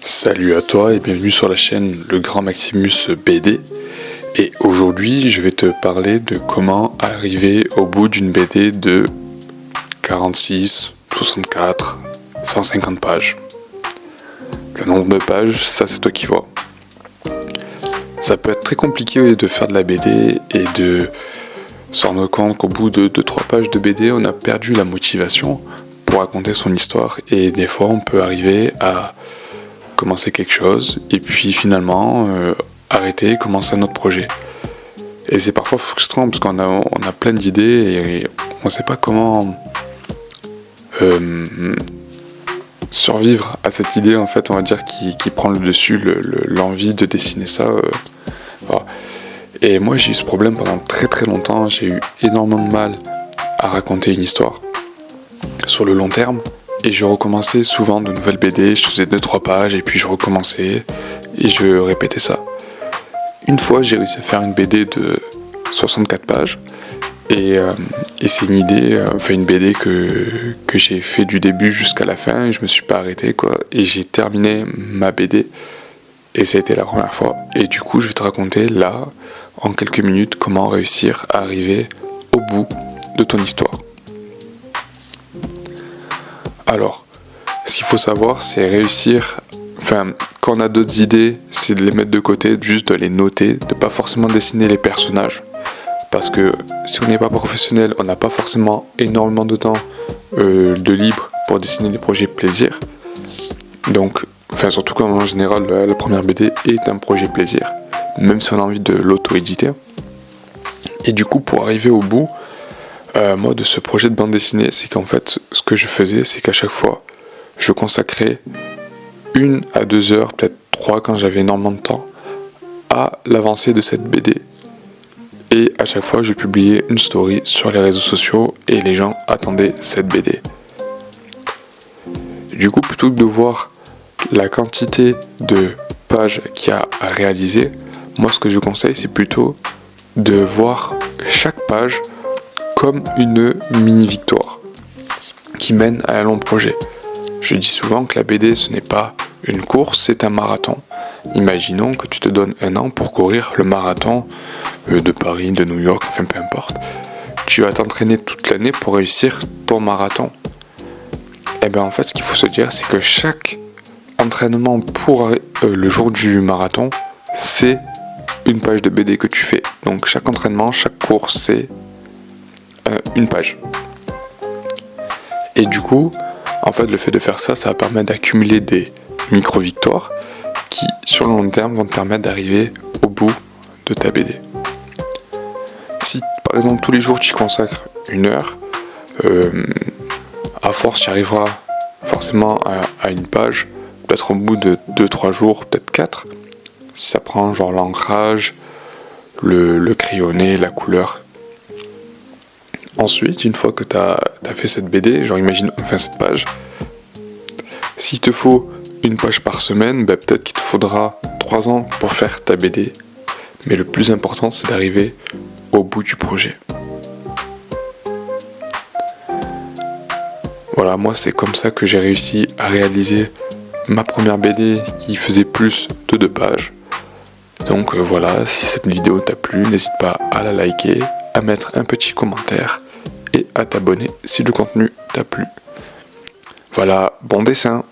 Salut à toi et bienvenue sur la chaîne Le Grand Maximus BD. Et aujourd'hui, je vais te parler de comment arriver au bout d'une BD de 46, 64, 150 pages. Le nombre de pages, ça c'est toi qui vois. Ça peut être très compliqué de faire de la BD et de se rendre compte qu'au bout de 2-3 pages de BD, on a perdu la motivation pour raconter son histoire. Et des fois, on peut arriver à commencer quelque chose et puis finalement arrêter et commencer un autre projet. Et c'est parfois frustrant parce qu'on a plein d'idées et on ne sait pas comment survivre à cette idée en fait, on va dire, qui prend le dessus, l'envie de dessiner ça. Voilà. Et moi j'ai eu ce problème pendant très très longtemps, j'ai eu énormément de mal à raconter une histoire sur le long terme. Et je recommençais souvent de nouvelles BD, je faisais 2-3 pages et puis je recommençais et je répétais ça. Une fois j'ai réussi à faire une BD de 64 pages et c'est une idée, une BD que j'ai fait du début jusqu'à la fin et je me suis pas arrêté quoi. Et j'ai terminé ma BD et ça a été la première fois. Et du coup je vais te raconter là, en quelques minutes, comment réussir à arriver au bout de ton histoire. Alors, ce qu'il faut savoir, c'est réussir, quand on a d'autres idées, c'est de les mettre de côté, juste de les noter, de pas forcément dessiner les personnages. Parce que si on n'est pas professionnel, on n'a pas forcément énormément de temps de libre pour dessiner les projets plaisir. Donc, surtout quand en général la première BD est un projet plaisir, même si on a envie de l'auto-éditer. Et du coup, pour arriver au bout, moi de ce projet de bande dessinée, c'est qu'en fait ce que je faisais, c'est qu'à chaque fois je consacrais 1 à 2 heures, peut-être 3 quand j'avais énormément de temps, à l'avancée de cette BD. Et à chaque fois je publiais une story sur les réseaux sociaux et les gens attendaient cette BD. Du coup, plutôt que de voir la quantité de pages qu'il y a à réaliser, moi ce que je conseille, c'est plutôt de voir chaque page comme une mini-victoire qui mène à un long projet. Je dis souvent que la BD ce n'est pas une course, c'est un marathon. Imaginons que tu te donnes 1 an pour courir le marathon de Paris, de New York, peu importe. Tu vas t'entraîner toute l'année pour réussir ton marathon. Et bien en fait ce qu'il faut se dire, c'est que chaque entraînement pour le jour du marathon, c'est une page de BD que tu fais. Donc chaque entraînement, chaque course, c'est une page. Et du coup, en fait, le fait de faire ça, ça va permettre d'accumuler des micro-victoires qui, sur le long terme, vont te permettre d'arriver au bout de ta BD. Si, par exemple, tous les jours, tu y consacres 1 heure, à force, tu arriveras forcément à une page, peut-être au bout de 2-3 jours, peut-être 4. Si ça prend genre l'ancrage, le crayonné, la couleur. Ensuite, une fois que tu as fait cette BD, cette page, s'il te faut 1 page par semaine, peut-être qu'il te faudra 3 ans pour faire ta BD. Mais le plus important, c'est d'arriver au bout du projet. Voilà, moi c'est comme ça que j'ai réussi à réaliser ma première BD qui faisait plus de 2 pages. Donc voilà, si cette vidéo t'a plu, n'hésite pas à la liker, à mettre un petit commentaire et à t'abonner si le contenu t'a plu. Voilà, bon dessin!